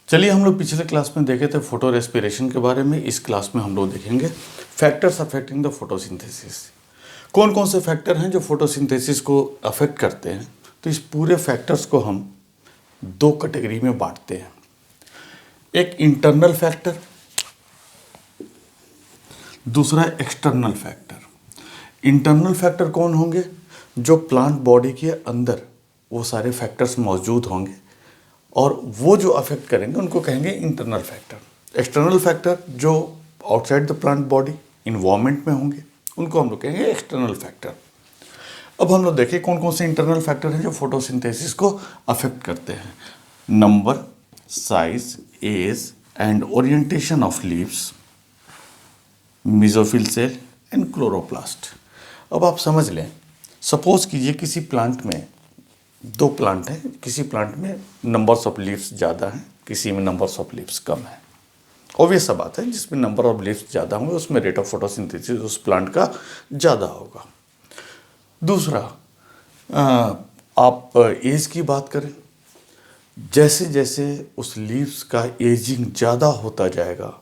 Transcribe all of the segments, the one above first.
चलिए, हम लोग पिछले क्लास में देखे थे फोटो रेस्पिरेशन के बारे में। इस क्लास में हम लोग देखेंगे फैक्टर्स अफेक्टिंग द फोटोसिंथेसिस। कौन कौन से फैक्टर हैं जो फोटोसिंथेसिस को अफेक्ट करते हैं। तो इस पूरे फैक्टर्स को हम दो कैटेगरी में बांटते हैं। एक इंटरनल फैक्टर, दूसरा एक्सटर्नल फैक्टर। इंटरनल फैक्टर कौन होंगे? जो प्लांट बॉडी के अंदर वो सारे फैक्टर्स मौजूद होंगे और वो जो अफेक्ट करेंगे उनको कहेंगे इंटरनल फैक्टर। एक्सटर्नल फैक्टर जो outside the plant body environment में होंगे उनको हम लोग कहेंगे एक्सटर्नल फैक्टर। अब हम लोग देखें कौन कौन से इंटरनल फैक्टर हैं जो फोटोसिंथेसिस को अफेक्ट करते हैं। Number, size, age and orientation of leaves, mesophyll cell and chloroplast. अब आप समझ लें, सपोज कीजिए किसी प्लांट में दो प्लांट हैं, किसी प्लांट में नंबर्स ऑफ लीव्स ज़्यादा हैं, किसी में नंबर्स ऑफ लीव्स कम है। ऑब्वियस सा बात है, जिसमें नंबर ऑफ लीव्स ज़्यादा होंगे उसमें रेट ऑफ फोटोसिंथेसिस उस प्लांट का ज़्यादा होगा। दूसरा, आप एज की बात करें, जैसे जैसे उस लीव्स का एजिंग ज़्यादा होता जाएगा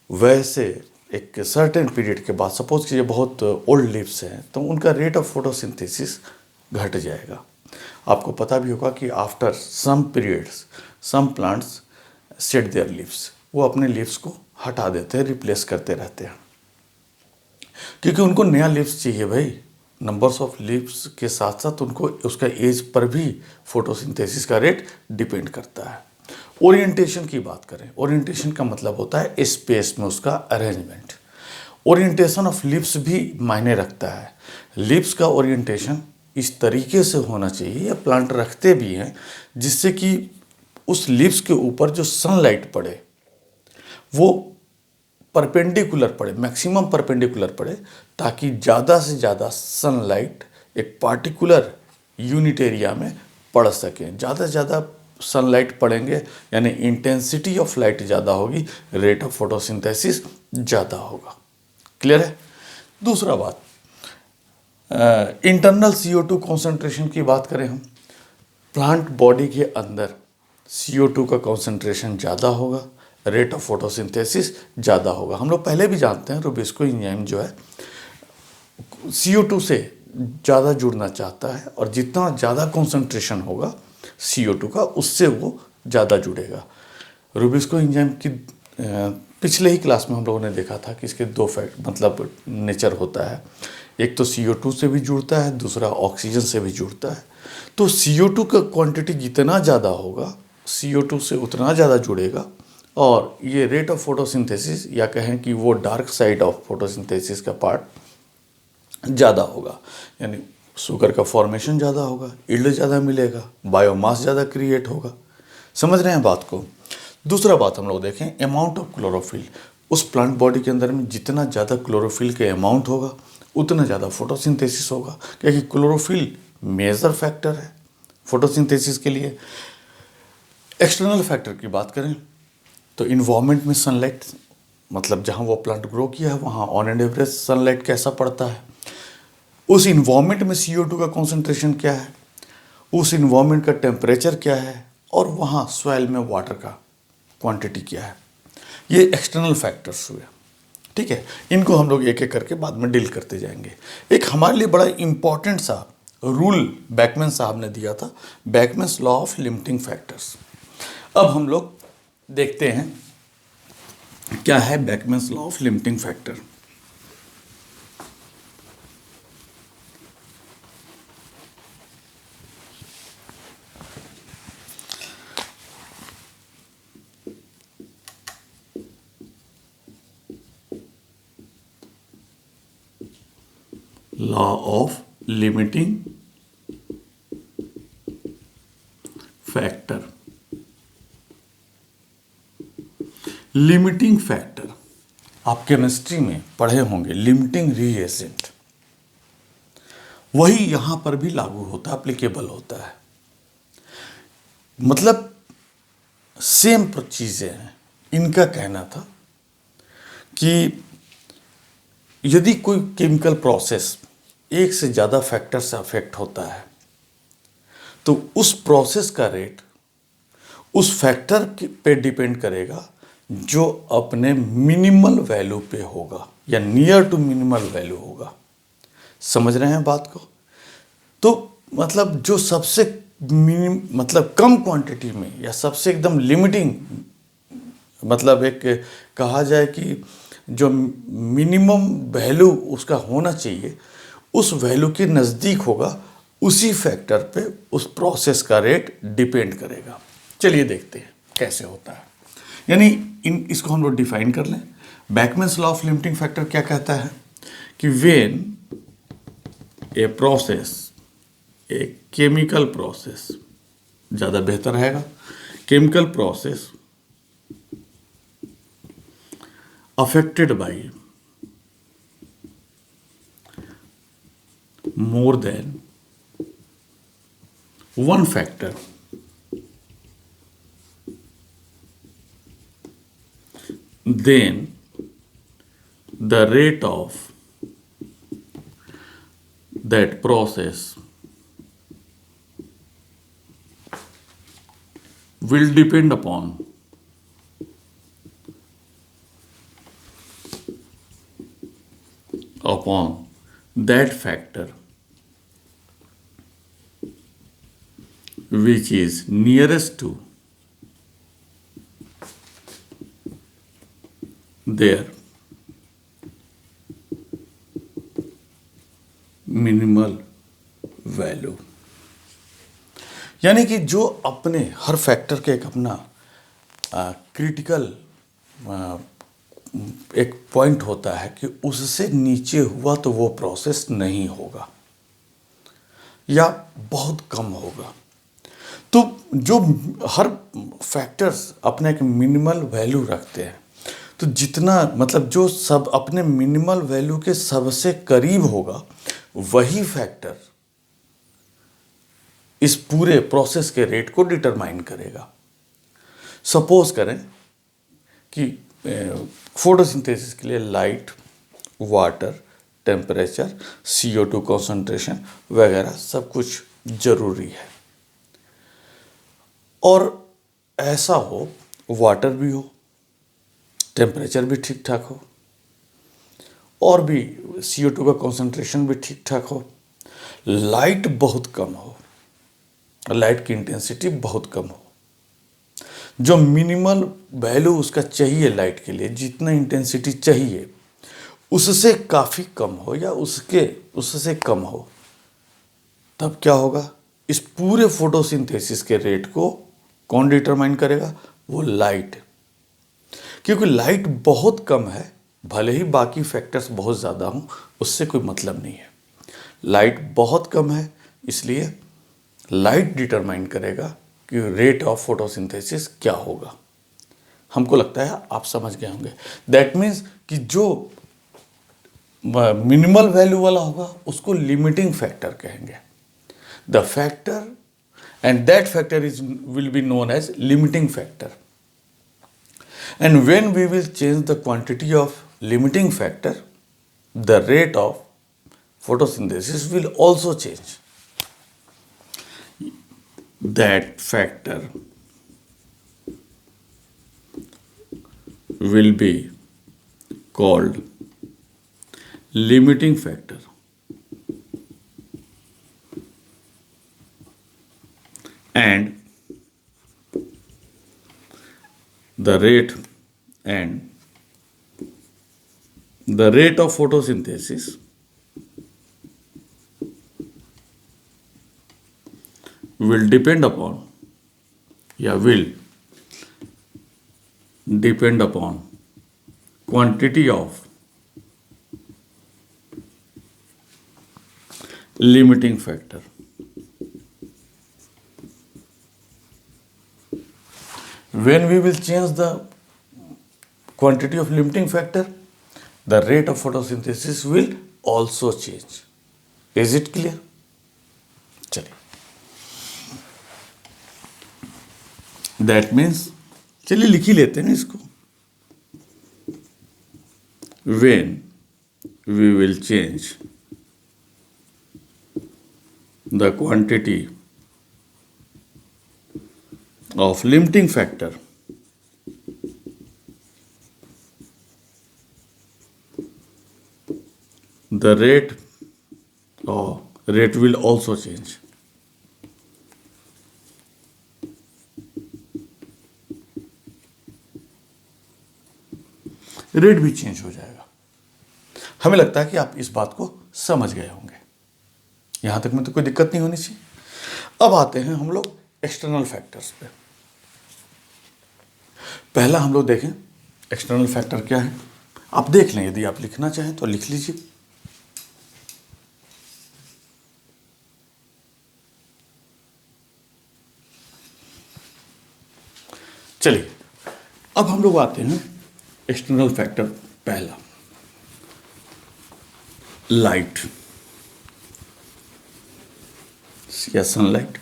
वैसे एक सर्टेन पीरियड के बाद, सपोज कीजिए बहुत ओल्ड लीव्स हैं तो उनका रेट ऑफ फोटोसिंथेसिस घट जाएगा। आपको पता भी होगा कि after some periods some plants shed their leaves, वो अपने लीव्स को हटा देते हैं, रिप्लेस करते रहते हैं, क्योंकि उनको नया लीव्स चाहिए भाई। नंबर्स ऑफ लीव्स के साथ साथ उनको उसका एज पर भी फोटोसिंथेसिस का रेट डिपेंड करता है। ओरिएंटेशन की बात करें, ओरिएंटेशन का मतलब होता है स्पेस में उसका अरेंजमेंट। ओरिएंटेशन ऑफ लीव्स भी मायने रखता है। लीव्स का ओरिएंटेशन इस तरीके से होना चाहिए, या प्लांट रखते भी हैं, जिससे कि उस लीव्स के ऊपर जो सनलाइट पड़े वो परपेंडिकुलर पड़े, मैक्सिमम परपेंडिकुलर पड़े, ताकि ज़्यादा से ज़्यादा सनलाइट एक पार्टिकुलर यूनिट एरिया में पड़ सके। ज़्यादा से ज़्यादा सनलाइट पड़ेंगे यानी इंटेंसिटी ऑफ लाइट ज़्यादा होगी, रेट ऑफ फोटोसिंथेसिस ज़्यादा होगा। क्लियर है? दूसरा बात, इंटरनल CO2 कॉन्सेंट्रेशन की बात करें हम, प्लांट बॉडी के अंदर CO2 का कॉन्सेंट्रेशन ज़्यादा होगा, रेट ऑफ फोटोसिंथेसिस ज़्यादा होगा। हम लोग पहले भी जानते हैं रुबिस्को एंजाइम जो है CO2 से ज़्यादा जुड़ना चाहता है, और जितना ज़्यादा कॉन्सेंट्रेशन होगा CO2 का उससे वो ज़्यादा जुड़ेगा। रुबिस्को एंजाइम की पिछले ही क्लास में हम लोगों ने देखा था कि इसके दो मतलब नेचर होता है। एक तो CO2 से भी जुड़ता है, दूसरा ऑक्सीजन से भी जुड़ता है। तो CO2 का क्वांटिटी जितना ज़्यादा होगा CO2 से उतना ज़्यादा जुड़ेगा, और ये रेट ऑफ फोटोसिंथेसिस, या कहें कि वो डार्क साइड ऑफ फोटोसिंथेसिस का पार्ट ज़्यादा होगा, यानी शुगर का फॉर्मेशन ज़्यादा होगा, यील्ड ज़्यादा मिलेगा, बायोमास ज़्यादा क्रिएट होगा। समझ रहे हैं बात को? दूसरा बात हम लोग देखें, अमाउंट ऑफ क्लोरोफिल। उस प्लांट बॉडी के अंदर में जितना ज़्यादा क्लोरोफिल के अमाउंट होगा उतना ज़्यादा फोटोसिंथेसिस होगा, क्योंकि क्लोरोफिल मेजर फैक्टर है फोटोसिंथेसिस के लिए। एक्सटर्नल फैक्टर की बात करें तो इन्वायरमेंट में सनलाइट, मतलब जहाँ वो प्लांट ग्रो किया है वहाँ ऑन एंड एवरेज सनलाइट कैसा पड़ता है, उस इन्वायरमेंट में CO2 का कॉन्सेंट्रेशन क्या है, उस इन्वायरमेंट का टेम्परेचर क्या है, और वहाँ सॉइल में वाटर का क्वांटिटी क्या है। ये एक्सटर्नल फैक्टर्स हुए। ठीक है, इनको हम लोग एक एक करके बाद में डील करते जाएंगे। एक हमारे लिए बड़ा इंपॉर्टेंट सा रूल बैकमैन साहब ने दिया था, Blackman's law of limiting factors. अब हम लोग देखते हैं क्या है Blackman's law of limiting factor. Law of limiting factor. Limiting factor आप केमिस्ट्री में पढ़े होंगे, लिमिटिंग रिएजेंट, वही यहां पर भी लागू होता है, एप्लीकेबल होता है। मतलब सेम चीजें हैं। इनका कहना था कि यदि कोई केमिकल प्रोसेस एक से ज़्यादा फैक्टर से अफेक्ट होता है तो उस प्रोसेस का रेट उस फैक्टर पे डिपेंड करेगा जो अपने मिनिमल वैल्यू पे होगा या नियर टू मिनिमल वैल्यू होगा। समझ रहे हैं बात को? तो मतलब जो सबसे मतलब कम क्वांटिटी में या सबसे एकदम लिमिटिंग, मतलब एक कहा जाए कि जो मिनिमम वैल्यू उसका होना चाहिए उस वैल्यू के नज़दीक होगा, उसी फैक्टर पे उस प्रोसेस का रेट डिपेंड करेगा। चलिए देखते हैं कैसे होता है। यानी इसको हम लोग डिफाइन कर लें। बैकमैन्स लॉ ऑफ लिमिटिंग फैक्टर क्या कहता है कि when a process, a chemical process ज़्यादा बेहतर रहेगा, chemical process affected by more than one factor, then the rate of that process will depend upon that factor which is nearest to their minimal value. यानी कि जो अपने हर factor के एक अपना क्रिटिकल एक पॉइंट होता है कि उससे नीचे हुआ तो वो प्रोसेस नहीं होगा या बहुत कम होगा। तो जो हर फैक्टर्स अपने एक मिनिमल वैल्यू रखते हैं, तो जितना मतलब जो सब अपने मिनिमल वैल्यू के सबसे करीब होगा वही फैक्टर इस पूरे प्रोसेस के रेट को डिटरमाइन करेगा। सपोज करें कि फोटोसिंथेसिस के लिए light, water, temperature, CO2 concentration वगैरह सब कुछ जरूरी है, और ऐसा हो वाटर भी हो, टेम्परेचर भी ठीक ठाक हो, और भी CO2 का कॉन्सेंट्रेशन भी ठीक ठाक हो, लाइट बहुत कम हो, लाइट की इंटेंसिटी बहुत कम हो, जो मिनिमल वैल्यू उसका चाहिए लाइट के लिए, जितना इंटेंसिटी चाहिए उससे काफ़ी कम हो या उससे कम हो, तब क्या होगा? इस पूरे फोटोसिंथेसिस के रेट को कौन डिटरमाइन करेगा? वो लाइट। क्योंकि लाइट बहुत कम है, भले ही बाकी फैक्टर्स बहुत ज़्यादा हों, उससे कोई मतलब नहीं है। लाइट बहुत कम है, इसलिए लाइट डिटरमाइन करेगा कि रेट ऑफ फोटोसिंथेसिस क्या होगा। हमको लगता है आप समझ गए होंगे। दैट मीन्स कि जो मिनिमल वैल्यू वाला होगा उसको लिमिटिंग फैक्टर कहेंगे। The factor and that factor will be known as limiting factor. And when we will change the quantity of limiting factor, the rate of photosynthesis will also change. That factor will be called limiting factor, and the rate of photosynthesis will depend upon quantity of limiting factor. When we will change the quantity of limiting factor, the rate of photosynthesis will also change. Is it clear? चलिए, that means चलिए लिख ही लेते हैं इसको। When we will change the quantity of limiting factor the rate will also change. Rate भी change हो जाएगा। हमें लगता है कि आप इस बात को समझ गए होंगे, यहां तक में तो कोई दिक्कत नहीं होनी चाहिए। अब आते हैं हम लोग एक्सटर्नल फैक्टर्स पे। पहला हम लोग देखें एक्सटर्नल फैक्टर क्या है। आप देख लें, यदि आप लिखना चाहें तो लिख लीजिए। चलिए अब हम लोग आते हैं एक्सटर्नल फैक्टर। पहला लाइट या सनलाइट।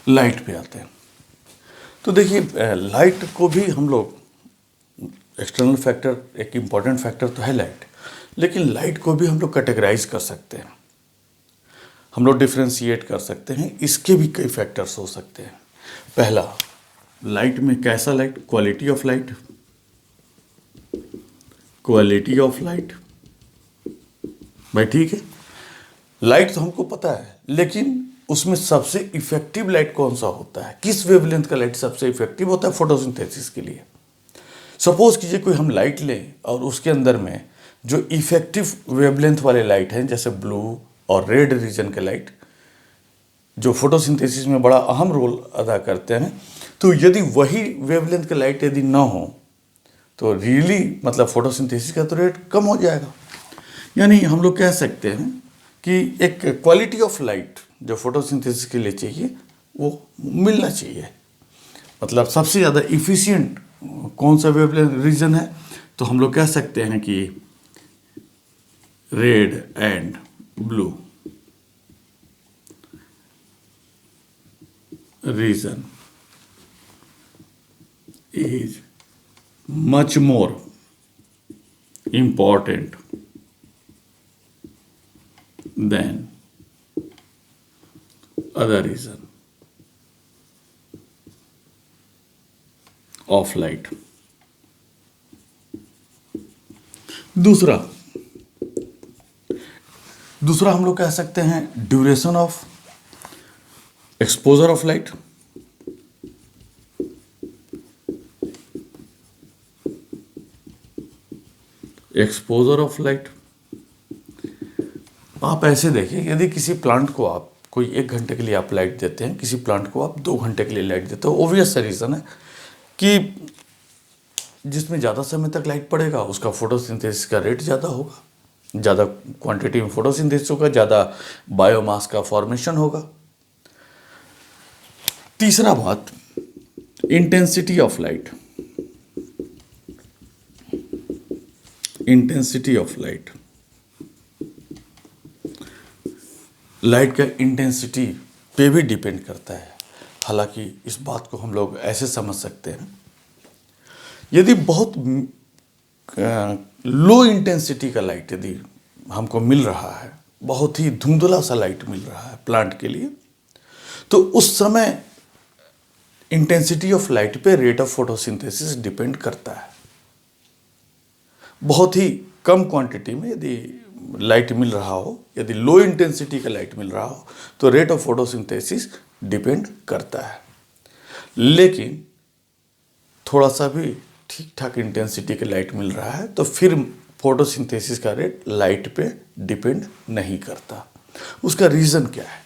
लाइट पे आते हैं तो देखिए, लाइट को भी हम लोग एक्सटर्नल फैक्टर, एक इम्पॉर्टेंट फैक्टर तो है लाइट, लेकिन लाइट को भी हम लोग कैटेगराइज कर सकते हैं, हम लोग डिफ्रेंशिएट कर सकते हैं। इसके भी कई फैक्टर्स हो सकते हैं। पहला, लाइट में कैसा light, quality of light, quality of light. भाई ठीक है, लाइट तो हमको पता है, लेकिन उसमें सबसे इफेक्टिव लाइट कौन सा होता है, किस वेवलेंथ का लाइट सबसे इफेक्टिव होता है फोटोसिंथेसिस के लिए। सपोज कीजिए कोई हम लाइट लें और उसके अंदर में जो इफेक्टिव वेवलेंथ वाले लाइट हैं, जैसे ब्लू और रेड रीजन के लाइट, जो फोटोसिंथेसिस में बड़ा अहम रोल अदा करते हैं, तो यदि वही वेवलेंथ का लाइट यदि ना हो तो रियली मतलब फोटोसिंथेसिस का तो रेट कम हो जाएगा। यानी हम लोग कह सकते हैं कि एक क्वालिटी ऑफ लाइट जो फोटोसिंथेसिस के लिए चाहिए वो मिलना चाहिए। मतलब सबसे ज़्यादा इफिशिएंट कौन सा वेवलेंथ रीजन है, तो हम लोग कह सकते हैं कि red and blue region is much more important than other reason of light. दूसरा हम लोग कह सकते हैं duration of exposure of light. Exposure of light, आप ऐसे देखिए, यदि किसी प्लांट को आप कोई 1 घंटे के लिए आप लाइट देते हैं, किसी प्लांट को आप 2 घंटे के लिए लाइट देते हो, ऑब्वियस सा रीज़न है कि जिसमें ज़्यादा समय तक लाइट पड़ेगा उसका फोटोसिंथेसिस का रेट ज़्यादा होगा, ज़्यादा क्वांटिटी में फोटोसिंथेसिस होगा, ज़्यादा बायोमास का फॉर्मेशन होगा। तीसरा बात, intensity of light. Intensity of light, light का इंटेंसिटी पे भी डिपेंड करता है। हालांकि इस बात को हम लोग ऐसे समझ सकते हैं, यदि बहुत लो इंटेंसिटी का लाइट यदि हमको मिल रहा है, बहुत ही धुंधला सा लाइट मिल रहा है प्लांट के लिए, तो उस समय इंटेंसिटी ऑफ लाइट पे रेट ऑफ फोटोसिंथेसिस डिपेंड करता है। बहुत ही कम क्वांटिटी में यदि लाइट मिल रहा हो, यदि लो इंटेंसिटी का लाइट मिल रहा हो, तो रेट ऑफ फोटोसिंथेसिस डिपेंड करता है। लेकिन थोड़ा सा भी ठीक ठाक इंटेंसिटी का लाइट मिल रहा है तो फिर फोटोसिंथेसिस का रेट लाइट पे डिपेंड नहीं करता। उसका रीज़न क्या है?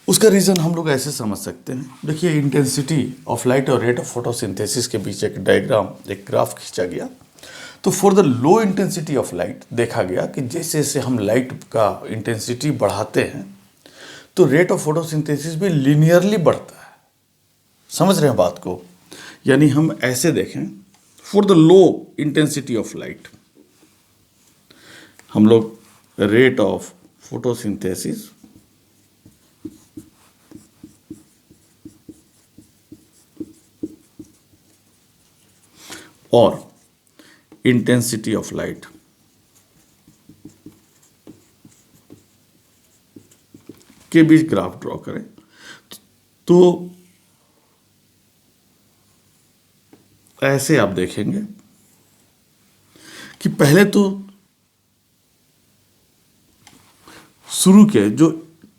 उसका रीज़न हम लोग ऐसे समझ सकते हैं। देखिए, इंटेंसिटी ऑफ लाइट और रेट ऑफ फोटोसिंथेसिस के बीच एक डायग्राम, एक ग्राफ खींचा गया। तो for the low intensity of light देखा गया कि जैसे जैसे हम लाइट का इंटेंसिटी बढ़ाते हैं तो रेट ऑफ फोटोसिंथेसिस भी लीनियरली बढ़ता है। समझ रहे हैं बात को? यानी हम ऐसे देखें, for the low intensity of light हम लोग रेट ऑफ फोटोसिंथेसिस और इंटेंसिटी ऑफ लाइट के बीच ग्राफ ड्रॉ करें तो ऐसे आप देखेंगे कि पहले तो शुरू के जो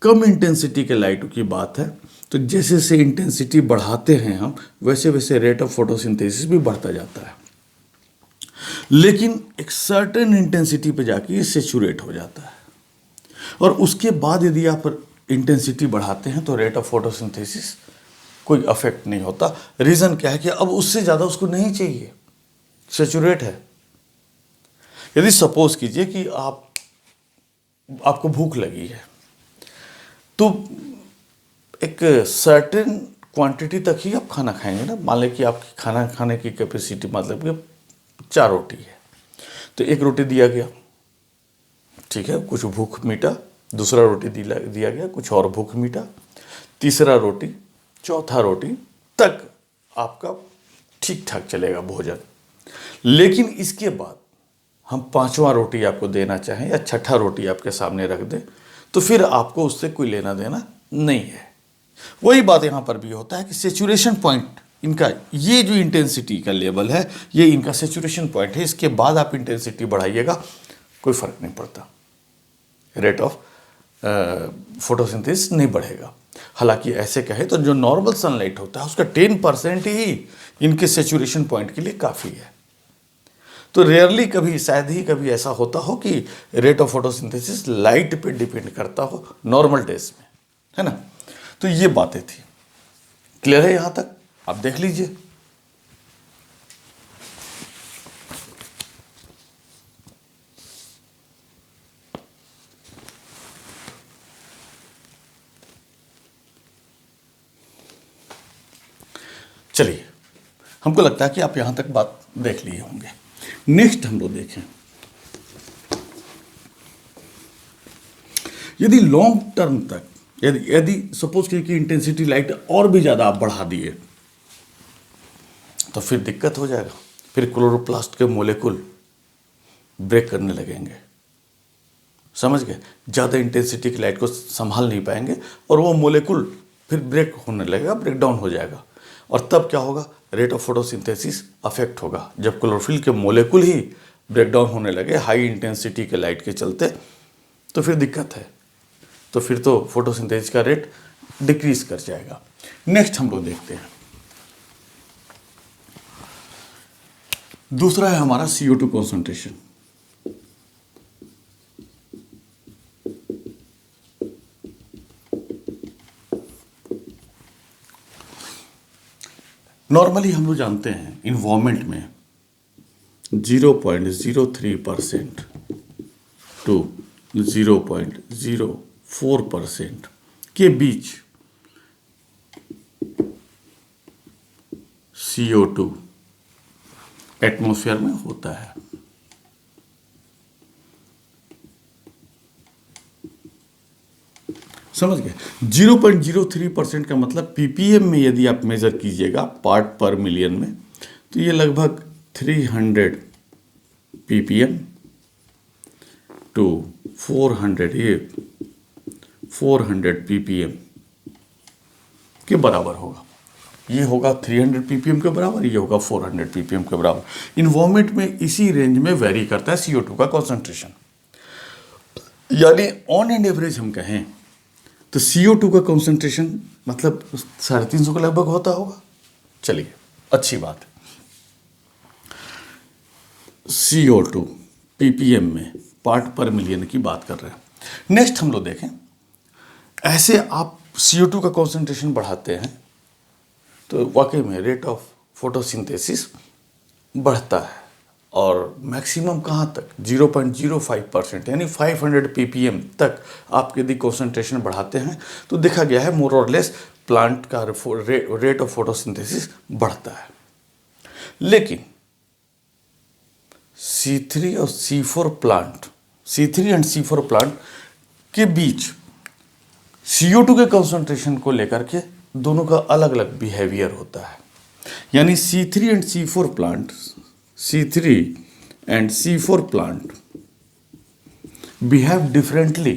कम इंटेंसिटी के लाइट की बात है, तो जैसे जैसे इंटेंसिटी बढ़ाते हैं हम वैसे वैसे रेट ऑफ फोटोसिंथेसिस भी बढ़ता जाता है, लेकिन एक सर्टेन इंटेंसिटी पे जाके ये सेचुरेट हो जाता है और उसके बाद यदि आप इंटेंसिटी बढ़ाते हैं तो रेट ऑफ फोटोसिंथेसिस कोई अफेक्ट नहीं होता। रीज़न क्या है कि अब उससे ज़्यादा उसको नहीं चाहिए, सेचुरेट है। यदि सपोज कीजिए कि आपको भूख लगी है तो एक सर्टेन क्वांटिटी तक ही आप खाना खाएंगे ना। मान लें कि आपकी खाना खाने की कैपेसिटी मतलब कि 4 रोटी है, तो 1 रोटी दिया गया, ठीक है, कुछ भूख मिटा, दूसरा रोटी दिया गया, कुछ और भूख मिटा, तीसरा रोटी, चौथा रोटी तक आपका ठीक ठाक चलेगा भोजन। लेकिन इसके बाद हम 5वां रोटी आपको देना चाहें या 6ठा रोटी आपके सामने रख दें तो फिर आपको उससे कोई लेना देना नहीं है। वही बात यहाँ पर भी होता है कि सेचुरेशन पॉइंट इनका, ये जो इंटेंसिटी का लेवल है ये इनका सेचुरेशन पॉइंट है। इसके बाद आप इंटेंसिटी बढ़ाइएगा कोई फर्क नहीं पड़ता, रेट ऑफ फोटोसिंथेसिस नहीं बढ़ेगा। हालांकि ऐसे कहे तो जो नॉर्मल सनलाइट होता है उसका 10% ही इनके सेचुरेशन पॉइंट के लिए काफ़ी है। तो रेयरली कभी, शायद ही कभी ऐसा होता हो कि रेट ऑफ फोटोसिंथेसिस लाइट पे डिपेंड करता हो नॉर्मल डेज में, है ना। तो ये बातें थी, क्लियर है यहाँ तक? आप देख लीजिए। चलिए, हमको लगता है कि आप यहां तक बात देख लिए होंगे। नेक्स्ट हम लोग देखें, यदि लॉन्ग टर्म तक, यदि सपोज की इंटेंसिटी लाइट और भी ज़्यादा आप बढ़ा दिए तो फिर दिक्कत हो जाएगा। फिर क्लोरोप्लास्ट के मोलेकुल ब्रेक करने लगेंगे, समझ गए? ज़्यादा इंटेंसिटी की लाइट को संभाल नहीं पाएंगे और वो मोलेकुल फिर ब्रेक होने लगेगा, ब्रेकडाउन हो जाएगा। और तब क्या होगा? रेट ऑफ फोटोसिंथेसिस अफेक्ट होगा। जब क्लोरोफिल के मोलेकुल ही ब्रेकडाउन होने लगे हाई इंटेंसिटी के लाइट के चलते, तो फिर दिक्कत है। तो फिर तो फोटोसिंथेसिस का रेट डिक्रीज कर जाएगा। नेक्स्ट हम लोग देखते हैं, दूसरा है हमारा CO2 कॉन्सेंट्रेशन। नॉर्मली हम लोग जानते हैं इन्वायरमेंट में 0.03% टू 0.04% के बीच CO2 एटमॉस्फेयर में होता है। समझ गए? 0.03% का मतलब ppm में यदि आप मेजर कीजिएगा पार्ट पर मिलियन में, तो ये लगभग 300 ppm टू 400 ppm के बराबर होगा। ये होगा 300 ppm के बराबर, ये होगा 400 ppm के बराबर। इन्वायरमेंट में इसी रेंज में वेरी करता है CO2 का कॉन्सेंट्रेशन। यानी ऑन एंड एवरेज हम कहें तो CO2 का कॉन्सेंट्रेशन मतलब 350 के लगभग होता होगा। चलिए, अच्छी बात है। CO2 ppm में पार्ट पर मिलियन की बात कर रहे हैं। नेक्स्ट हम लोग देखें, ऐसे आप CO2 का कॉन्सेंट्रेशन बढ़ाते हैं तो वाकई में रेट ऑफ फोटोसिंथेसिस बढ़ता है और मैक्सिमम कहाँ तक? 0.05% यानी 500 ppm तक आप यदि कॉन्सेंट्रेशन बढ़ाते हैं तो देखा गया है मोर और लेस प्लांट का रेट ऑफ फोटोसिंथेसिस बढ़ता है। लेकिन C3 और C4 plant, C3 and C4 plant के बीच CO2 के कॉन्सेंट्रेशन को लेकर के दोनों का अलग अलग बिहेवियर होता है। यानी C3 and C4 plant, C3 and C4 plant behave differently,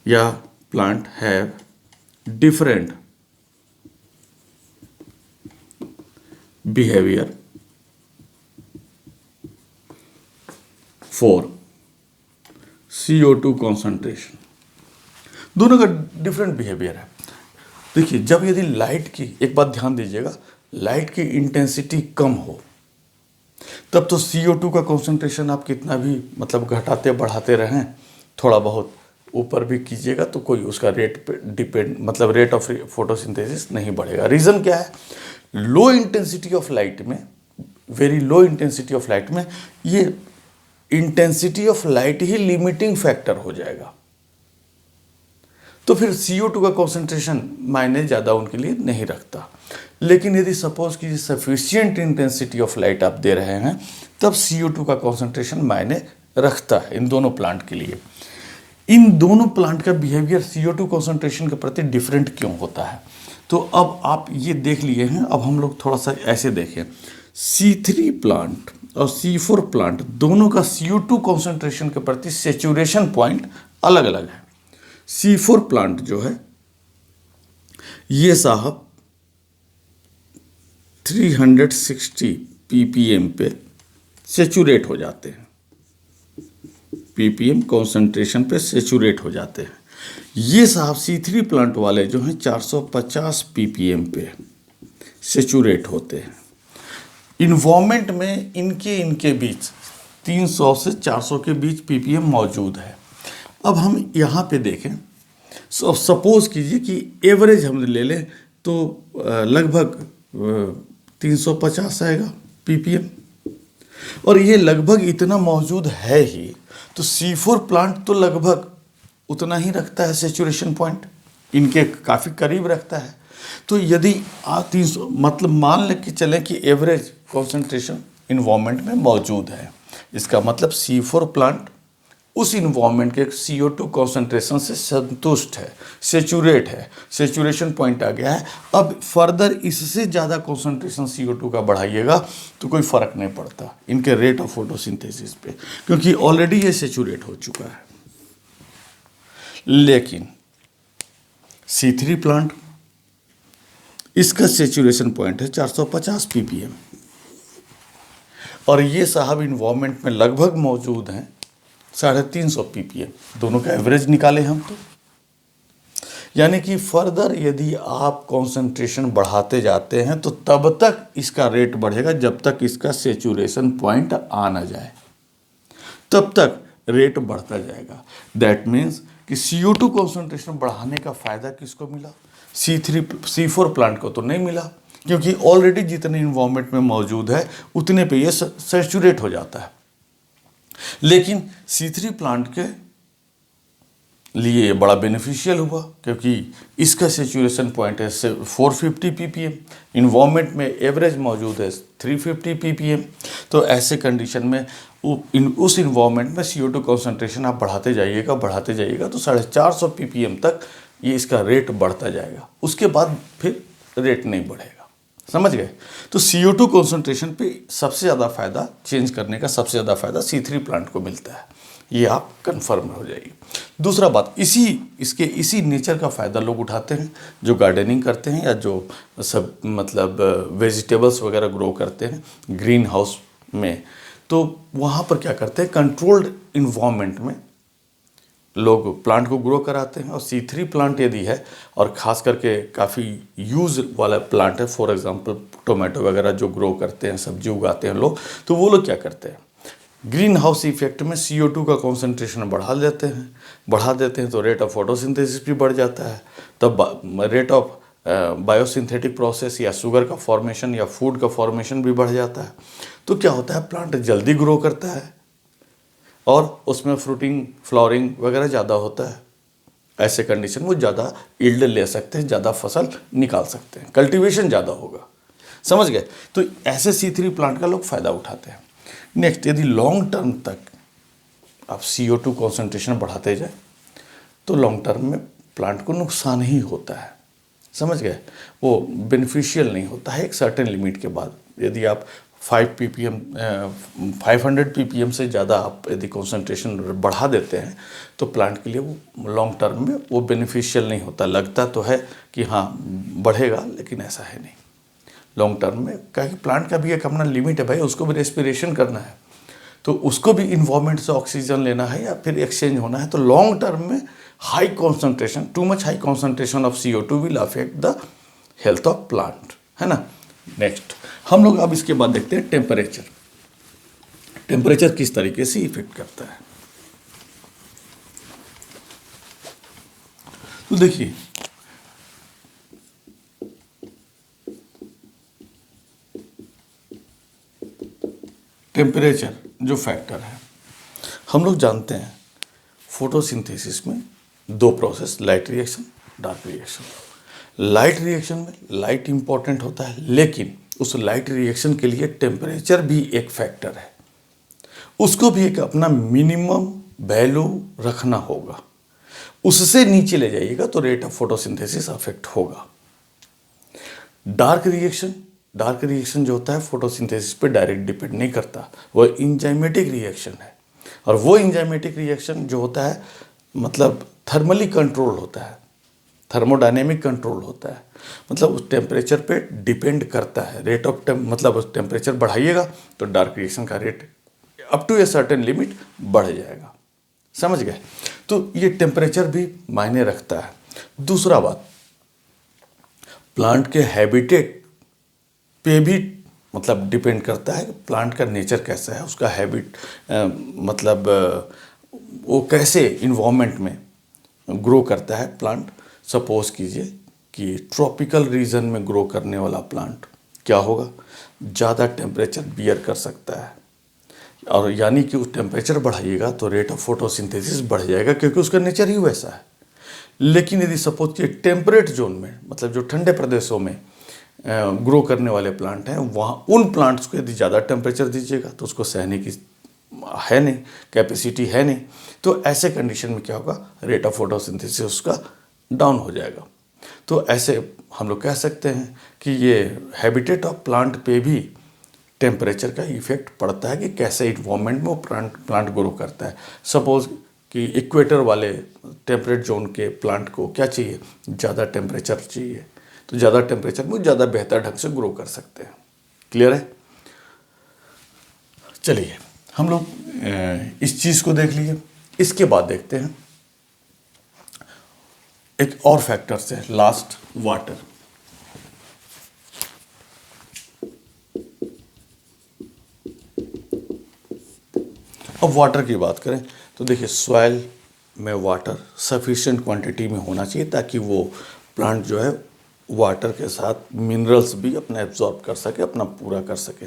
या plant have different behavior for CO2 concentration। दोनों का डिफरेंट बिहेवियर है। देखिए, जब यदि लाइट की, एक बात ध्यान दीजिएगा, लाइट की इंटेंसिटी कम हो तब तो CO2 का कॉन्सेंट्रेशन आप कितना भी मतलब घटाते बढ़ाते रहें, थोड़ा बहुत ऊपर भी कीजिएगा तो कोई उसका रेट पे डिपेंड, मतलब रेट ऑफ फोटोसिंथेसिस नहीं बढ़ेगा। रीज़न क्या है? लो इंटेंसिटी ऑफ लाइट में, very low intensity of light में, ये intensity of light he limiting factor हो जाएगा। तो फिर CO2 का कॉन्सेंट्रेशन मायने ज़्यादा उनके लिए नहीं रखता। लेकिन यदि सपोज कीजिए सफिशियंट इंटेंसिटी ऑफ लाइट आप दे रहे हैं, तब CO2 का कॉन्सेंट्रेशन मायने रखता है इन दोनों प्लांट के लिए। इन दोनों प्लांट का बिहेवियर CO2 कॉन्सेंट्रेशन के प्रति डिफरेंट क्यों होता है? तो अब आप ये देख लिए हैं, अब हम लोग थोड़ा सा ऐसे देखें। C3 प्लांट और C4 प्लांट दोनों का CO2 कॉन्सेंट्रेशन के प्रति सेचुरेशन पॉइंट अलग अलग है। C4 प्लांट जो है ये साहब 360 ppm पे सेचुरेट हो जाते हैं, ppm कॉन्सेंट्रेशन पे सेचुरेट हो जाते हैं। ये साहब C3 प्लांट वाले जो हैं 450 ppm पे सेचुरेट होते हैं। इन्वायरमेंट में इनके बीच 300 से 400 के बीच ppm मौजूद है। अब हम यहाँ पे देखें, सपोज कीजिए कि एवरेज हम ले लें तो लगभग 350 आएगा ppm, और ये लगभग इतना मौजूद है ही, तो C4 प्लांट तो लगभग उतना ही रखता है सेचुरेशन पॉइंट, इनके काफ़ी करीब रखता है। तो यदि आप 300 मतलब मान लें कि चलें कि एवरेज कॉन्सेंट्रेशन इन्वायरमेंट में मौजूद है, इसका मतलब C4 प्लांट उस इन्वायरमेंट के CO2 कॉन्सेंट्रेशन से संतुष्ट है, सेचुरेट है, सेचुरेशन पॉइंट आ गया है। अब फर्दर इससे ज़्यादा कॉन्सेंट्रेशन CO2 का बढ़ाइएगा तो कोई फ़र्क नहीं पड़ता इनके रेट ऑफ फोटोसिंथेसिस पे, क्योंकि ऑलरेडी ये सेचुरेट हो चुका है। लेकिन C3 प्लांट, इसका सेचुरेशन पॉइंट है 450 ppm, और ये साहब इन्वायरमेंट में लगभग मौजूद हैं 350 ppm। दोनों का एवरेज निकाले हम तो, यानी कि फर्दर यदि आप कॉन्सेंट्रेशन बढ़ाते जाते हैं तो तब तक इसका रेट बढ़ेगा जब तक इसका सेचुरेशन पॉइंट आ ना जाए, तब तक रेट बढ़ता जाएगा। दैट मीन्स कि CO2 कॉन्सेंट्रेशन बढ़ाने का फ़ायदा किसको मिला? C4 प्लांट को तो नहीं मिला, क्योंकि ऑलरेडी जितने इन्वायरमेंट में मौजूद है उतने पे ये सैचुरेट हो जाता है। लेकिन C3 प्लांट के लिए बड़ा बेनिफिशियल हुआ, क्योंकि इसका सेचुरेशन पॉइंट है 450 ppm, इन्वायरमेंट में एवरेज मौजूद है 350 ppm। तो ऐसे कंडीशन में उस इन्वायरमेंट में CO2 कॉन्सेंट्रेशन आप बढ़ाते जाइएगा तो 450 ppm तक ये इसका रेट बढ़ता जाएगा। उसके बाद फिर रेट नहीं बढ़ेगा, समझ गए? तो CO2 कॉन्सेंट्रेशन पे सबसे ज़्यादा फ़ायदा, चेंज करने का सबसे ज़्यादा फ़ायदा C3 प्लांट को मिलता है, ये आप कंफर्म हो जाइए। दूसरा बात, इसी नेचर का फ़ायदा लोग उठाते हैं जो गार्डनिंग करते हैं या जो सब मतलब वेजिटेबल्स वगैरह ग्रो करते हैं ग्रीन हाउस में। तो वहाँ पर क्या करते हैं, कंट्रोल्ड इन्वायरमेंट में लोग प्लांट को ग्रो कराते हैं। और C3 प्लांट यदि है और ख़ास करके काफ़ी यूज़ वाला प्लांट है, फॉर एग्जांपल टोमेटो वगैरह जो ग्रो करते हैं, सब्जी उगाते हैं लोग, तो वो लोग क्या करते हैं, ग्रीन हाउस इफेक्ट में CO2 का कॉन्सेंट्रेशन बढ़ा देते हैं तो रेट ऑफ फोटोसिंथेसिस भी बढ़ जाता है। तब रेट ऑफ बायोसिंथेटिक प्रोसेस या शुगर का फॉर्मेशन या फूड का फॉर्मेशन भी बढ़ जाता है। तो क्या होता है, प्लांट जल्दी ग्रो करता है और उसमें फ्रूटिंग फ्लावरिंग वगैरह ज़्यादा होता है। ऐसे कंडीशन में वो ज़्यादा यील्ड ले सकते हैं, ज़्यादा फसल निकाल सकते हैं, कल्टीवेशन ज़्यादा होगा, समझ गए? तो ऐसे C3 प्लांट का लोग फ़ायदा उठाते हैं। नेक्स्ट, यदि लॉन्ग टर्म तक आप CO2 कॉन्सेंट्रेशन बढ़ाते जाए तो लॉन्ग टर्म में प्लांट को नुकसान ही होता है, समझ गए? वो बेनिफिशियल नहीं होता है एक सर्टेन लिमिट के बाद। यदि आप 500 ppm से ज़्यादा आप यदि कॉन्सेंट्रेशन बढ़ा देते हैं तो प्लांट के लिए वो लॉन्ग टर्म में वो बेनिफिशियल नहीं होता। लगता तो है कि हाँ बढ़ेगा, लेकिन ऐसा है नहीं लॉन्ग टर्म में, क्योंकि प्लांट का भी एक अपना लिमिट है भाई, उसको भी रेस्पिरेशन करना है, तो उसको भी इन्वायरमेंट से ऑक्सीजन लेना है या फिर एक्सचेंज होना है। तो लॉन्ग टर्म में high concentration, too much high concentration of CO2 will affect the health of plant, है ना। नेक्स्ट हम लोग अब इसके बाद देखते हैं टेम्परेचर। टेम्परेचर किस तरीके से इफेक्ट करता है। तो देखिए टेम्परेचर जो फैक्टर है, हम लोग जानते हैं फोटोसिंथेसिस में दो process, light reaction, dark reaction. Light reaction में लाइट इंपॉर्टेंट होता है, लेकिन उस लाइट रिएक्शन के लिए टेम्परेचर भी एक फैक्टर है, उसको भी एक अपना मिनिमम वैल्यू रखना होगा। उससे नीचे ले जाइएगा तो रेट ऑफ फोटोसिंथेसिस अफेक्ट होगा। डार्क रिएक्शन जो होता है फोटोसिंथेसिस पे डायरेक्ट डिपेंड नहीं करता, वो इंजाइमेटिक रिएक्शन है। और वो इंजाइमेटिक रिएक्शन जो होता है मतलब थर्मली कंट्रोल होता है, थर्मोडायनेमिक कंट्रोल होता है, मतलब उस टेम्परेचर पे डिपेंड करता है। रेट ऑफ मतलब उस टेम्परेचर बढ़ाइएगा तो डार्क रिएक्शन का rate up to a certain limit बढ़ जाएगा, समझ गए। तो ये टेम्परेचर भी मायने रखता है। दूसरा बात, प्लांट के हैबिटेट पे भी मतलब डिपेंड करता है कि प्लांट का नेचर कैसा है, उसका हैबिट मतलब वो कैसे इन्वायरमेंट में ग्रो करता है प्लांट। सपोज कीजिए कि ट्रॉपिकल रीजन में ग्रो करने वाला प्लांट क्या होगा, ज़्यादा टेम्परेचर बियर कर सकता है, और यानी कि उस टेम्परेचर बढ़ाइएगा तो रेट ऑफ फोटोसिंथेसिस बढ़ जाएगा, क्योंकि उसका नेचर ही वैसा है। लेकिन यदि सपोज कि टेम्परेट जोन में, मतलब जो ठंडे प्रदेशों में ग्रो करने वाले प्लांट हैं, वहाँ उन प्लांट्स को यदि ज़्यादा टेम्परेचर दीजिएगा तो उसको सहने की है नहीं, कैपेसिटी है नहीं। तो ऐसे कंडीशन में क्या होगा, रेट ऑफ फोटोसिंथेसिस उसका डाउन हो जाएगा। तो ऐसे हम लोग कह सकते हैं कि ये हैबिटेट ऑफ प्लांट पे भी टेम्परेचर का इफेक्ट पड़ता है कि कैसे इन्वायरमेंट में वो प्लांट ग्रो करता है। सपोज कि इक्वेटर वाले टेम्परेट जोन के प्लांट को क्या चाहिए, ज़्यादा टेम्परेचर चाहिए, तो ज़्यादा टेम्परेचर में ज़्यादा बेहतर ढंग से ग्रो कर सकते हैं। क्लियर है। चलिए हम लोग इस चीज़ को देख लिए। इसके बाद देखते हैं एक और फैक्टर से, लास्ट वाटर। अब वाटर की बात करें तो देखिए सॉइल में वाटर सफिशिएंट क्वांटिटी में होना चाहिए, ताकि वो प्लांट जो है वाटर के साथ मिनरल्स भी अपना एब्जॉर्ब कर सके, अपना पूरा कर सके।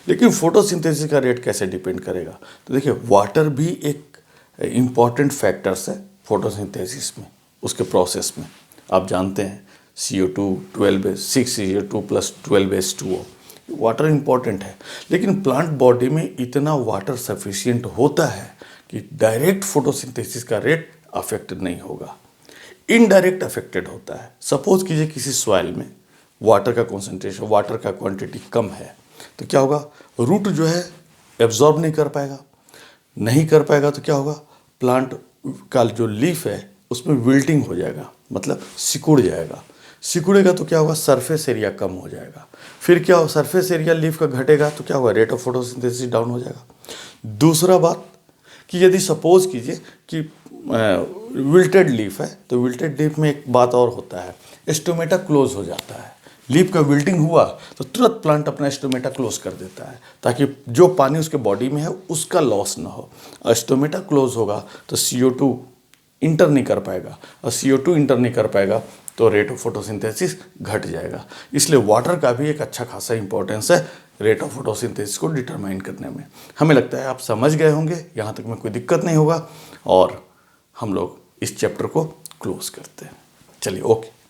लेकिन फोटोसिंथेसिस का रेट कैसे डिपेंड करेगा, तो देखिए वाटर भी एक इम्पॉर्टेंट फैक्टर्स है फोटोसिंथेसिस में, उसके प्रोसेस में। आप जानते हैं CO2 6CO2 + 12H2O, water important है। लेकिन प्लांट बॉडी में इतना वाटर सफिशिएंट होता है कि डायरेक्ट फोटोसिंथेसिस का रेट अफेक्ट नहीं होगा, इनडायरेक्ट अफेक्टेड होता है। सपोज कीजिए किसी सॉइल में वाटर का कॉन्सेंट्रेशन, वाटर का क्वांटिटी कम है, तो क्या होगा, रूट जो है एब्जॉर्ब नहीं कर पाएगा तो क्या होगा, प्लांट का जो लीफ है उसमें विल्टिंग हो जाएगा, मतलब सिकुड़ जाएगा। सिकुड़ेगा तो क्या होगा, सरफेस एरिया कम हो जाएगा। फिर क्या हो, सरफेस एरिया लीफ का घटेगा तो क्या होगा, रेट ऑफ फोटोसिंथेसिस डाउन हो जाएगा। दूसरा बात कि यदि सपोज कीजिए कि विल्टेड लीफ है, तो विल्टेड लीफ में एक बात और होता है, स्टोमेटा क्लोज हो जाता है। लीफ का विल्टिंग हुआ तो तुरंत प्लांट अपना स्टोमेटा क्लोज कर देता है, ताकि जो पानी उसके बॉडी में है उसका लॉस ना हो। और स्टोमेटा क्लोज होगा तो CO2 इंटर नहीं कर पाएगा, और CO2 इंटर नहीं कर पाएगा तो रेट ऑफ फोटोसिंथेसिस घट जाएगा। इसलिए वाटर का भी एक अच्छा खासा इंपॉर्टेंस है रेट ऑफ फोटोसिंथेसिस को डिटरमाइन करने में। हमें लगता है आप समझ गए होंगे, यहाँ तक में कोई दिक्कत नहीं होगा, और हम लोग इस चैप्टर को क्लोज करते हैं। चलिए, ओके।